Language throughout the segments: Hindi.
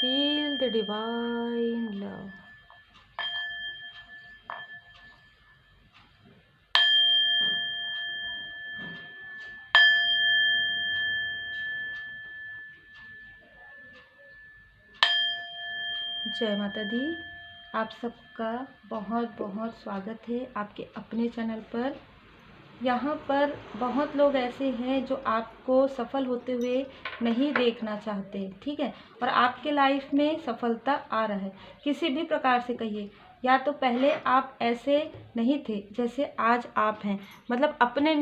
Feel the divine love. जय माता दी। आप सबका बहुत बहुत स्वागत है आपके अपने चैनल पर। यहाँ पर बहुत लोग ऐसे हैं जो आपको सफल होते हुए नहीं देखना चाहते, ठीक है, और आपके लाइफ में सफलता आ रहा है किसी भी प्रकार से। कहिए या तो पहले आप ऐसे नहीं थे जैसे आज आप हैं, मतलब अपने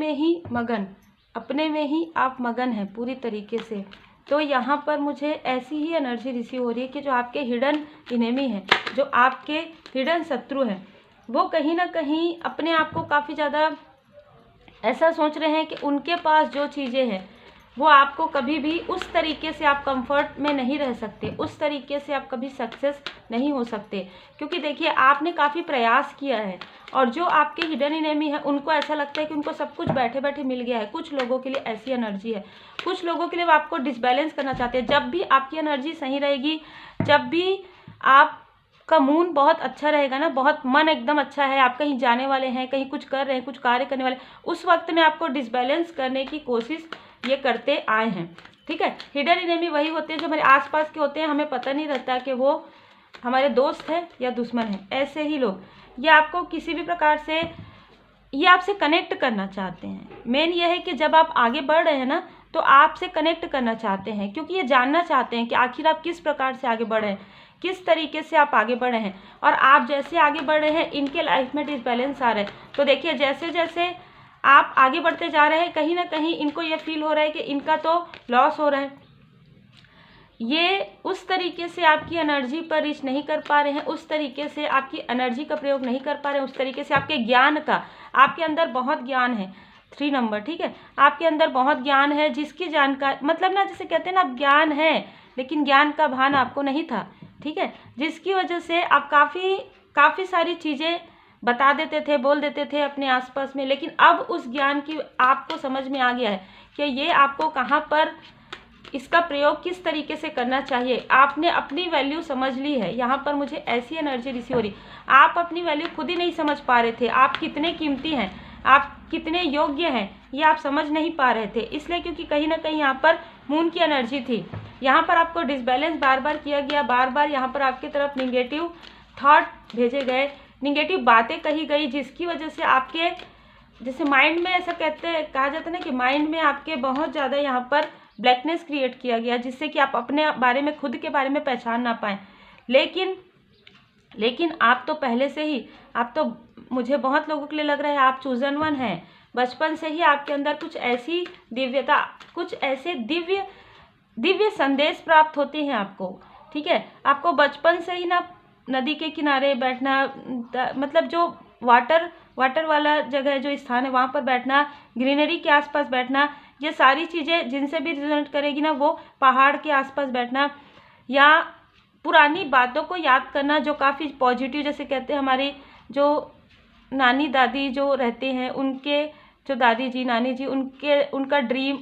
में ही आप मगन हैं पूरी तरीके से। तो यहाँ पर मुझे ऐसी ही एनर्जी रिसीव हो रही है कि जो आपके हिडन इनेमी हैं, जो आपके हिडन शत्रु हैं, वो कहीं ना कहीं अपने आप को काफ़ी ज़्यादा ऐसा सोच रहे हैं कि उनके पास जो चीज़ें हैं वो आपको कभी भी उस तरीके से आप कंफर्ट में नहीं रह सकते, उस तरीके से आप कभी सक्सेस नहीं हो सकते। क्योंकि देखिए आपने काफ़ी प्रयास किया है और जो आपके हिडन एनिमी है उनको ऐसा लगता है कि उनको सब कुछ बैठे बैठे मिल गया है। कुछ लोगों के लिए ऐसी एनर्जी है, कुछ लोगों के लिए वो आपको डिसबैलेंस करना चाहते हैं। जब भी आपकी एनर्जी सही रहेगी, जब भी आप का मूड बहुत अच्छा रहेगा ना, बहुत मन एकदम अच्छा है, आप कहीं जाने वाले हैं, कहीं कुछ कर रहे हैं, कुछ कार्य करने वाले, उस वक्त में आपको डिसबैलेंस करने की कोशिश ये करते आए हैं, ठीक है। हिडन एनिमी वही होते हैं जो हमारे आसपास के होते हैं, हमें पता नहीं रहता कि वो हमारे दोस्त हैं या दुश्मन हैं। ऐसे ही लोग ये आपको किसी भी प्रकार से ये आपसे कनेक्ट करना चाहते हैं। मेन ये है कि जब आप आगे बढ़ रहे हैं ना तो आपसे कनेक्ट करना चाहते हैं, क्योंकि ये जानना चाहते हैं कि आखिर आप किस प्रकार से आगे बढ़ रहे हैं, किस तरीके से आप आगे बढ़ रहे हैं। और आप जैसे आगे बढ़ रहे हैं इनके लाइफ में डिसबैलेंस आ रहा है। तो देखिए जैसे जैसे आप आगे बढ़ते जा रहे हैं कहीं ना कहीं इनको ये फील हो रहा है कि इनका तो लॉस हो रहा है, ये उस तरीके से आपकी एनर्जी पर रीच नहीं कर पा रहे हैं, उस तरीके से आपकी एनर्जी का प्रयोग नहीं कर पा रहे हैं, उस तरीके से आपके ज्ञान का, आपके अंदर बहुत ज्ञान है 3 नंबर, ठीक है, आपके अंदर बहुत ज्ञान है जिसकी जानकारी मतलब ना जैसे कहते हैं ना, ज्ञान है लेकिन ज्ञान का भान आपको नहीं था, ठीक है, जिसकी वजह से आप काफ़ी सारी चीज़ें बता देते थे, बोल देते थे अपने आसपास में। लेकिन अब उस ज्ञान की आपको समझ में आ गया है कि ये आपको कहाँ पर इसका प्रयोग किस तरीके से करना चाहिए। आपने अपनी वैल्यू समझ ली है। यहाँ पर मुझे ऐसी एनर्जी रिसीव हो रही, आप अपनी वैल्यू खुद ही नहीं समझ पा रहे थे, आप कितने कीमती हैं, आप कितने योग्य हैं, ये आप समझ नहीं पा रहे थे। इसलिए क्योंकि कहीं ना कहीं यहाँ पर मून की एनर्जी थी, यहाँ पर आपको डिसबैलेंस बार बार किया गया, बार बार यहाँ पर आपकी तरफ निगेटिव थॉट भेजे गए, निगेटिव बातें कही गई, जिसकी वजह से आपके जैसे माइंड में ऐसा कहा जाता है ना कि माइंड में आपके बहुत ज़्यादा यहाँ पर ब्लैकनेस क्रिएट किया गया, जिससे कि आप अपने बारे में, खुद के बारे में पहचान ना पाएँ। लेकिन आप तो पहले से ही, आप तो, मुझे बहुत लोगों के लिए लग रहा है आप चूजन वन हैं। बचपन से ही आपके अंदर कुछ ऐसी दिव्यता, कुछ ऐसे दिव्य संदेश प्राप्त होते हैं आपको, ठीक है। आपको बचपन से ही ना नदी के किनारे बैठना, मतलब जो वाटर वाला जगह जो स्थान है वहाँ पर बैठना, ग्रीनरी के आसपास बैठना, ये सारी चीज़ें जिनसे भी रिजल्ट करेगी ना, वो पहाड़ के आसपास बैठना, या पुरानी बातों को याद करना जो काफ़ी पॉजिटिव, जैसे कहते हैं हमारी जो नानी दादी जो रहते हैं, उनके जो दादी जी, नानी जी, उनका ड्रीम,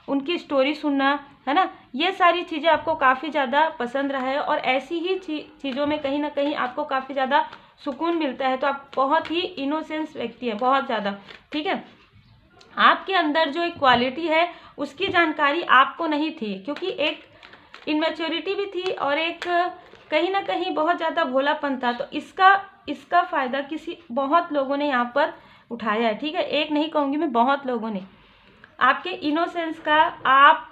उनकी स्टोरी सुनना, है ना, ये सारी चीज़ें आपको काफ़ी ज़्यादा पसंद रहा है। और ऐसी ही चीज़ों में कहीं ना कहीं आपको काफ़ी ज़्यादा सुकून मिलता है। तो आप बहुत ही इनोसेंस व्यक्ति हैं, बहुत ज़्यादा, ठीक है। आपके अंदर जो एक क्वालिटी है उसकी जानकारी आपको नहीं थी, क्योंकि एक इनमेच्योरिटी भी थी और एक कहीं ना कहीं बहुत ज़्यादा भोलापन था। तो इसका फ़ायदा बहुत लोगों ने यहाँ पर उठाया है, ठीक है। एक नहीं कहूँगी मैं, बहुत लोगों ने आपके इनोसेंस का, आप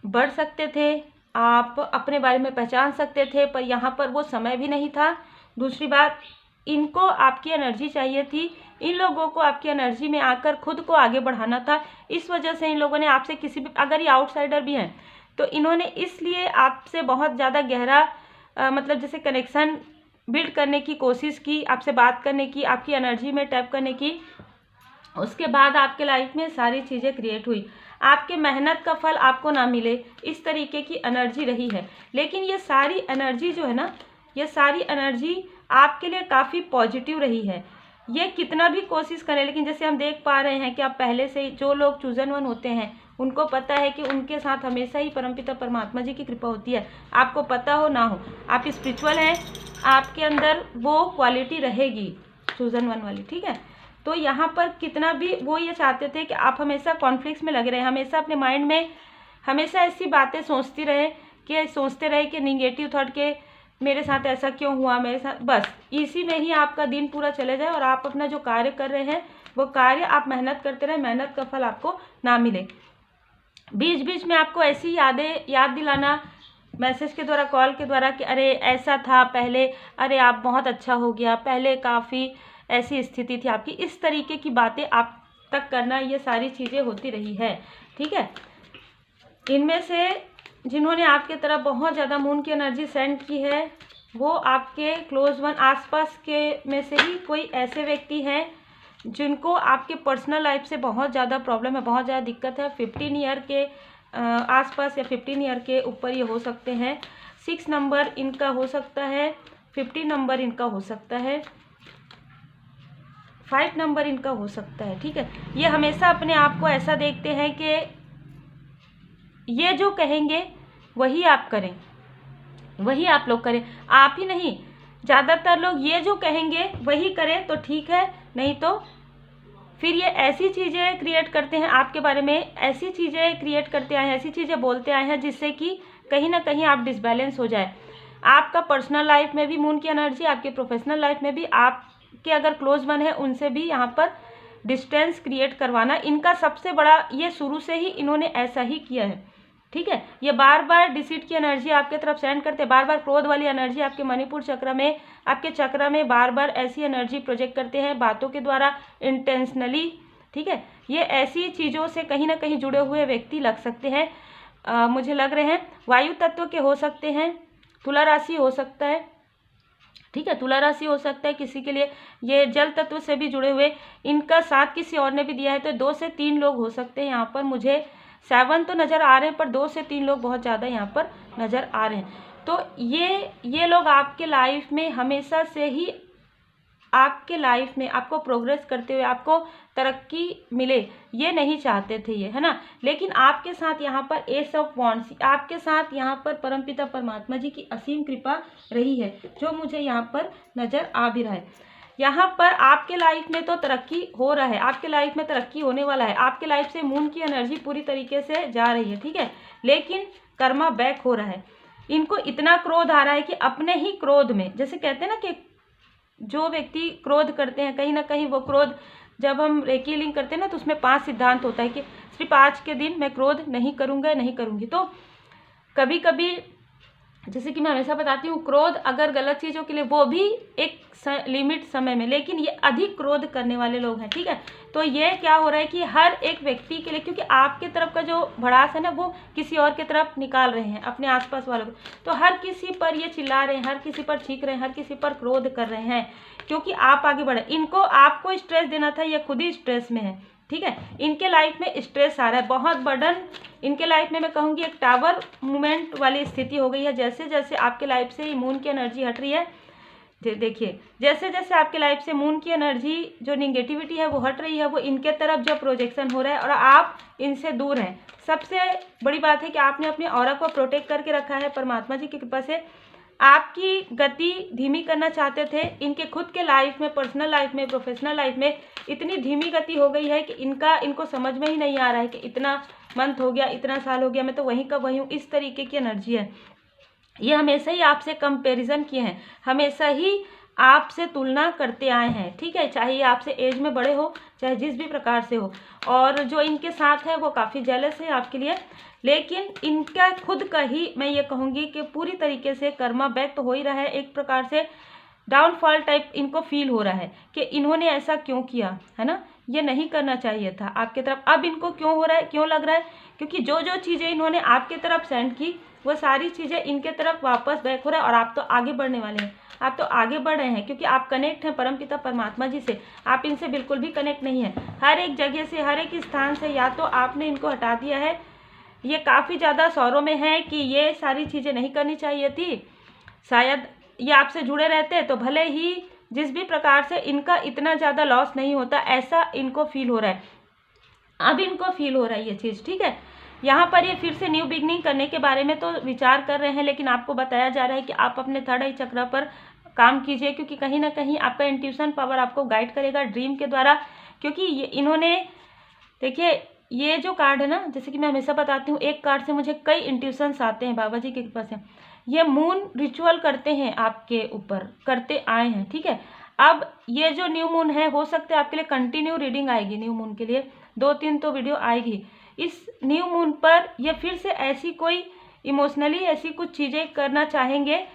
बढ़ सकते थे, आप अपने बारे में पहचान सकते थे, पर यहाँ पर वो समय भी नहीं था। दूसरी बात, इनको आपकी एनर्जी चाहिए थी, इन लोगों को आपकी एनर्जी में आकर खुद को आगे बढ़ाना था। इस वजह से इन लोगों ने आपसे किसी भी, अगर ये आउटसाइडर भी हैं तो इन्होंने इसलिए आपसे बहुत ज़्यादा गहरा मतलब जैसे कनेक्शन बिल्ड करने की कोशिश की, आपसे बात करने की, आपकी एनर्जी में टैप करने की। उसके बाद आपके लाइफ में सारी चीज़ें क्रिएट हुई, आपके मेहनत का फल आपको ना मिले, इस तरीके की एनर्जी रही है। लेकिन ये सारी एनर्जी जो है ना, ये सारी एनर्जी आपके लिए काफ़ी पॉजिटिव रही है। ये कितना भी कोशिश करें, लेकिन जैसे हम देख पा रहे हैं कि आप पहले से ही, जो लोग चूजन वन होते हैं उनको पता है कि उनके साथ हमेशा ही परमपिता परमात्मा जी की कृपा होती है। आपको पता हो ना हो, आप स्पिरिचुअल हैं, आपके अंदर वो क्वालिटी रहेगी चूजन वन वाली, ठीक है। तो यहाँ पर कितना भी वो ये चाहते थे कि आप हमेशा कॉन्फ्लिक्ट्स में लगे रहें, हमेशा अपने माइंड में हमेशा ऐसी बातें सोचते रहे कि निगेटिव थॉट के मेरे साथ ऐसा क्यों हुआ, मेरे साथ, बस इसी में ही आपका दिन पूरा चले जाए और आप अपना जो कार्य कर रहे हैं वो कार्य आप मेहनत करते रहे, मेहनत का फल आपको ना मिले। बीच बीच में आपको ऐसी याद दिलाना मैसेज के द्वारा, कॉल के द्वारा कि अरे ऐसा था पहले, अरे आप बहुत अच्छा हो गया, पहले काफ़ी ऐसी स्थिति थी आपकी, इस तरीके की बातें आप तक करना, ये सारी चीज़ें होती रही है, ठीक है। इनमें से जिन्होंने आपके तरफ बहुत ज़्यादा मून की एनर्जी सेंड की है वो आपके क्लोज वन आसपास के में से ही कोई ऐसे व्यक्ति हैं जिनको आपके पर्सनल लाइफ से बहुत ज़्यादा प्रॉब्लम है, बहुत ज़्यादा दिक्कत है। 15 ईयर के आसपास या 15 ईयर के ऊपर ये हो सकते हैं। 6 नंबर इनका हो सकता है, 50 नंबर इनका हो सकता है, 5 नंबर इनका हो सकता है, ठीक है। ये हमेशा अपने आप को ऐसा देखते हैं कि ये जो कहेंगे वही आप करें, वही आप लोग करें, आप ही नहीं, ज़्यादातर लोग ये जो कहेंगे वही करें तो ठीक है, नहीं तो फिर ये ऐसी चीज़ें क्रिएट करते हैं आपके बारे में, ऐसी चीज़ें क्रिएट करते आए हैं, ऐसी चीज़ें बोलते आए हैं जिससे कि कहीं ना कहीं आप डिसबैलेंस हो जाए। आपका पर्सनल लाइफ में भी मून की एनर्जी, आपके प्रोफेशनल लाइफ में भी, आपके अगर क्लोज वन है उनसे भी यहाँ पर डिस्टेंस क्रिएट करवाना इनका सबसे बड़ा, ये शुरू से ही इन्होंने ऐसा ही किया है, ठीक है। ये बार बार डिसीट की एनर्जी आपके तरफ सेंड करते हैं, बार बार क्रोध वाली एनर्जी आपके मणिपुर चक्र में, आपके चक्र में बार बार ऐसी एनर्जी प्रोजेक्ट करते हैं बातों के द्वारा, इंटेंशनली, ठीक है। ये ऐसी चीज़ों से कहीं ना कहीं जुड़े हुए व्यक्ति लग सकते हैं, मुझे लग रहे हैं वायु तत्व के हो सकते हैं, तुला राशि हो सकता है, ठीक है, तुला राशि हो सकता है किसी के लिए, ये जल तत्व से भी जुड़े हुए, इनका साथ किसी और ने भी दिया है तो 2 से 3 लोग हो सकते हैं। यहाँ पर मुझे 7 तो नज़र आ रहे हैं पर 2 से 3 लोग बहुत ज़्यादा यहाँ पर नज़र आ रहे हैं। तो ये लोग आपके लाइफ में हमेशा से ही, आपके लाइफ में आपको प्रोग्रेस करते हुए, आपको तरक्की मिले, ये नहीं चाहते थे ये, है ना। लेकिन आपके साथ यहाँ पर एस ऑफ वॉन्ड्स, आपके साथ यहाँ पर परमपिता परमात्मा जी की असीम कृपा रही है, जो मुझे यहाँ पर नज़र आ भी रहा है। यहाँ पर आपके लाइफ में तो तरक्की हो रहा है, आपके लाइफ में तरक्की होने वाला है, आपके लाइफ से मून की एनर्जी पूरी तरीके से जा रही है, ठीक है। लेकिन कर्मा बैक हो रहा है, इनको इतना क्रोध आ रहा है कि अपने ही क्रोध में, जैसे कहते हैं ना कि जो व्यक्ति क्रोध करते हैं कहीं ना कहीं वो क्रोध, जब हम रेकी लिंक करते हैं ना तो उसमें 5 सिद्धांत होता है कि सिर्फ आज के दिन मैं क्रोध नहीं करूँगा, नहीं करूँगी। तो कभी कभी जैसे कि मैं हमेशा बताती हूँ, क्रोध अगर गलत चीज़ों के लिए, वो भी एक लिमिट समय में, लेकिन ये अधिक क्रोध करने वाले लोग हैं, ठीक है। तो ये क्या हो रहा है कि हर एक व्यक्ति के लिए, क्योंकि आपके तरफ का जो भड़ास है ना वो किसी और के तरफ निकाल रहे हैं, अपने आसपास वालों को, तो हर किसी पर ये चिल्ला रहे हैं, हर किसी पर चीख रहे हैं, हर किसी पर क्रोध कर रहे हैं, क्योंकि आप आगे बढ़े। इनको आपको स्ट्रेस देना था, ये खुद ही स्ट्रेस में है, ठीक है। इनके लाइफ में स्ट्रेस आ रहा है, बहुत बर्डन इनके लाइफ में, मैं कहूँगी एक टावर मूवमेंट वाली स्थिति हो गई है। जैसे जैसे आपके लाइफ से मून की एनर्जी हट रही है, देखिए जैसे जैसे आपके लाइफ से मून की एनर्जी जो निगेटिविटी है वो हट रही है, वो इनके तरफ जो प्रोजेक्शन हो रहा है और आप इनसे दूर हैं। सबसे बड़ी बात है कि आपने अपने ऑरा को प्रोटेक्ट करके रखा है परमात्मा जी की कृपा से। आपकी गति धीमी करना चाहते थे, इनके खुद के लाइफ में, पर्सनल लाइफ में, प्रोफेशनल लाइफ में इतनी धीमी गति हो गई है कि इनको समझ में ही नहीं आ रहा है कि इतना मंथ हो गया, इतना साल हो गया, मैं तो वहीं का वहीं हूँ, इस तरीके की एनर्जी है। ये हमेशा ही आपसे कंपैरिजन किए हैं, हमेशा ही आपसे तुलना करते आए हैं, ठीक है, चाहे ये आपसे एज में बड़े हो, चाहे जिस भी प्रकार से हो। और जो इनके साथ है वो काफ़ी जेलस है आपके लिए, लेकिन इनका खुद का ही मैं ये कहूँगी कि पूरी तरीके से कर्मा बैक तो हो ही रहा है, एक प्रकार से डाउनफॉल टाइप इनको फील हो रहा है कि इन्होंने ऐसा क्यों किया, है ना, ये नहीं करना चाहिए था आपके तरफ। अब इनको क्यों हो रहा है, क्यों लग रहा है, क्योंकि जो जो चीज़ें इन्होंने आपके तरफ सेंड की वो सारी चीज़ें इनके तरफ वापस बैक हो रहा है। और आप तो आगे बढ़ने वाले हैं, आप तो आगे बढ़ रहे हैं, क्योंकि आप कनेक्ट हैं परमपिता परमात्मा जी से, आप इनसे बिल्कुल भी कनेक्ट नहीं है। हर एक जगह से, हर एक स्थान से या तो आपने इनको हटा दिया है, ये काफ़ी ज़्यादा सौरों में है कि ये सारी चीज़ें नहीं करनी चाहिए थी, शायद ये आपसे जुड़े रहते तो भले ही जिस भी प्रकार से इनका इतना ज़्यादा लॉस नहीं होता, ऐसा इनको फील हो रहा है। अब इनको फील हो रहा है ये चीज़, ठीक है। यहाँ पर ये फिर से न्यू बिगनिंग करने के बारे में तो विचार कर रहे हैं, लेकिन आपको बताया जा रहा है कि आप अपने थर्ड आई चक्र पर काम कीजिए, क्योंकि कहीं ना कहीं आपका इंट्यूशन पावर आपको गाइड करेगा ड्रीम के द्वारा। क्योंकि ये इन्होंने, देखिए ये जो कार्ड है ना, जैसे कि मैं हमेशा बताती हूँ, एक कार्ड से मुझे कई इंट्यूशंस आते हैं बाबा जी के कृपा से। ये मून रिचुअल करते हैं आपके ऊपर, करते आए हैं, ठीक है। अब ये जो न्यू मून है, हो सकता है आपके लिए कंटिन्यू रीडिंग आएगी न्यू मून के लिए, 2-3 तो वीडियो आएगी। इस न्यू मून पर ये फिर से ऐसी कोई इमोशनली ऐसी कुछ चीज़ें करना चाहेंगे,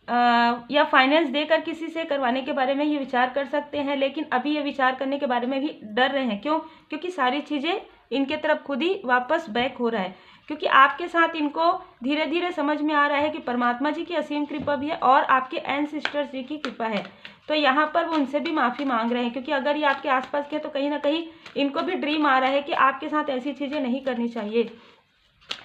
या फाइनेंस देकर किसी से करवाने के बारे में ये विचार कर सकते हैं, लेकिन अभी ये विचार करने के बारे में भी डर रहे हैं। क्यों? क्योंकि सारी चीज़ें इनके तरफ खुद ही वापस बैक हो रहा है, क्योंकि आपके साथ इनको धीरे धीरे समझ में आ रहा है कि परमात्मा जी की असीम कृपा भी है और आपके एंसेस्टर्स जी की कृपा है। तो यहाँ पर वो उनसे भी माफ़ी मांग रहे हैं, क्योंकि अगर ये आपके आसपास के, तो कहीं ना कहीं इनको भी ड्रीम आ रहा है कि आपके साथ ऐसी चीज़ें नहीं करनी चाहिए।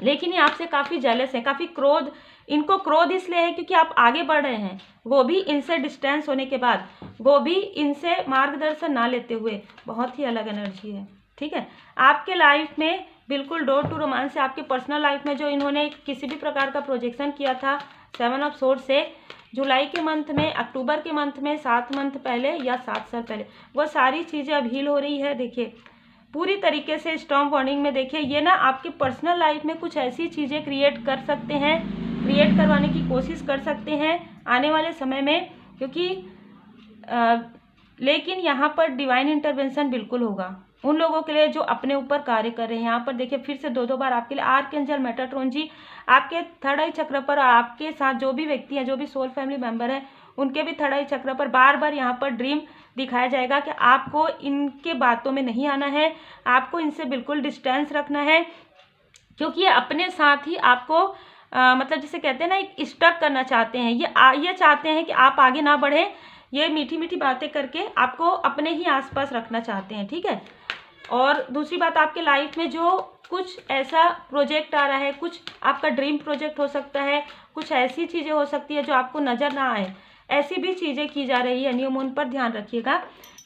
लेकिन ये आपसे काफ़ी जेलस है, काफ़ी क्रोध, इनको क्रोध इसलिए है क्योंकि आप आगे बढ़ रहे हैं, वो भी इनसे डिस्टेंस होने के बाद, वो भी इनसे मार्गदर्शन ना लेते हुए। बहुत ही अलग एनर्जी है, ठीक है। आपके लाइफ में बिल्कुल डोर टू रोमांस से, आपके पर्सनल लाइफ में जो इन्होंने किसी भी प्रकार का प्रोजेक्शन किया था 7 ऑफ सोर्ड से, जुलाई के मंथ में, अक्टूबर के मंथ में, 7 मंथ पहले या 7 साल पहले, वो सारी चीज़ें अब हील हो रही है। देखिए पूरी तरीके से स्टॉर्म वार्निंग में, देखिए ये ना आपके पर्सनल लाइफ में कुछ ऐसी चीज़ें क्रिएट कर सकते हैं, क्रिएट करवाने की कोशिश कर सकते हैं आने वाले समय में, क्योंकि लेकिन यहाँ पर डिवाइन इंटरवेंशन बिल्कुल होगा उन लोगों के लिए जो अपने ऊपर कार्य कर रहे हैं। यहाँ पर देखिए फिर से 2-2 बार आपके लिए आर्कएंजल मेटाट्रॉन जी आपके थर्ड आई चक्र पर, आपके साथ जो भी व्यक्ति हैं, जो भी सोल फैमिली मेंबर हैं, उनके भी थर्ड आई चक्र पर बार बार यहाँ पर ड्रीम दिखाया जाएगा कि आपको इनके बातों में नहीं आना है, आपको इनसे बिल्कुल डिस्टेंस रखना है, क्योंकि ये अपने साथ ही आपको मतलब जिसे कहते हैं ना, एक स्टक करना चाहते हैं। ये चाहते हैं कि आप आगे ना बढ़ें, ये मीठी मीठी बातें करके आपको अपने ही आसपास रखना चाहते हैं, ठीक है। और दूसरी बात, आपके लाइफ में जो कुछ ऐसा प्रोजेक्ट आ रहा है, कुछ आपका ड्रीम प्रोजेक्ट हो सकता है, कुछ ऐसी चीज़ें हो सकती है जो आपको नज़र ना आए, ऐसी भी चीज़ें की जा रही है न्यू मून पर। ध्यान रखिएगा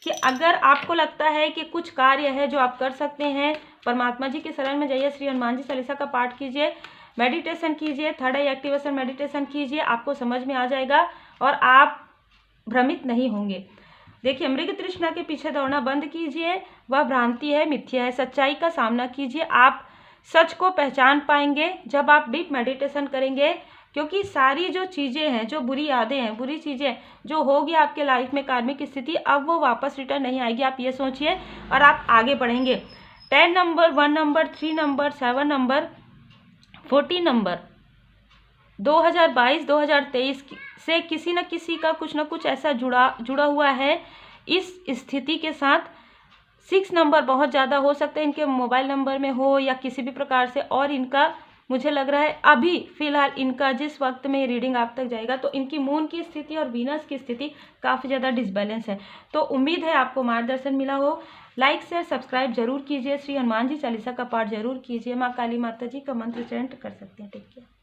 कि अगर आपको लगता है कि कुछ कार्य है जो आप कर सकते हैं, परमात्मा जी के शरण में जाइए, श्री हनुमान जी चालीसा का पाठ कीजिए, मेडिटेशन कीजिए, थर्ड आई एक्टिवेशन मेडिटेशन कीजिए, आपको समझ में आ जाएगा और आप भ्रमित नहीं होंगे। देखिए मृग तृष्णा के पीछे दौड़ना बंद कीजिए, वह भ्रांति है, मिथ्या है। सच्चाई का सामना कीजिए, आप सच को पहचान पाएंगे जब आप डीप मेडिटेशन करेंगे, क्योंकि सारी जो चीज़ें हैं, जो बुरी यादें हैं, बुरी चीज़ें जो होगी आपके लाइफ में, कार्मिक स्थिति, अब वो वापस रिटर्न नहीं आएगी। आप ये सोचिए और आप आगे बढ़ेंगे। 10 number, 1 number, 3 number, 7 number, 14 number, 2022-2023 से किसी न किसी का कुछ ना कुछ ऐसा जुड़ा हुआ है इस स्थिति के साथ। 6 नंबर बहुत ज़्यादा हो सकता है इनके मोबाइल नंबर में हो या किसी भी प्रकार से, और इनका मुझे लग रहा है अभी फ़िलहाल इनका जिस वक्त में रीडिंग आप तक जाएगा तो इनकी मून की स्थिति और वीनस की स्थिति काफ़ी ज़्यादा डिसबैलेंस है। तो उम्मीद है आपको मार्गदर्शन मिला हो। लाइक शेयर सब्सक्राइब जरूर कीजिए, श्री हनुमान जी चालीसा का पाठ जरूर कीजिए, माँ काली माता जी का मंत्र चैंट कर सकते हैं। Take care.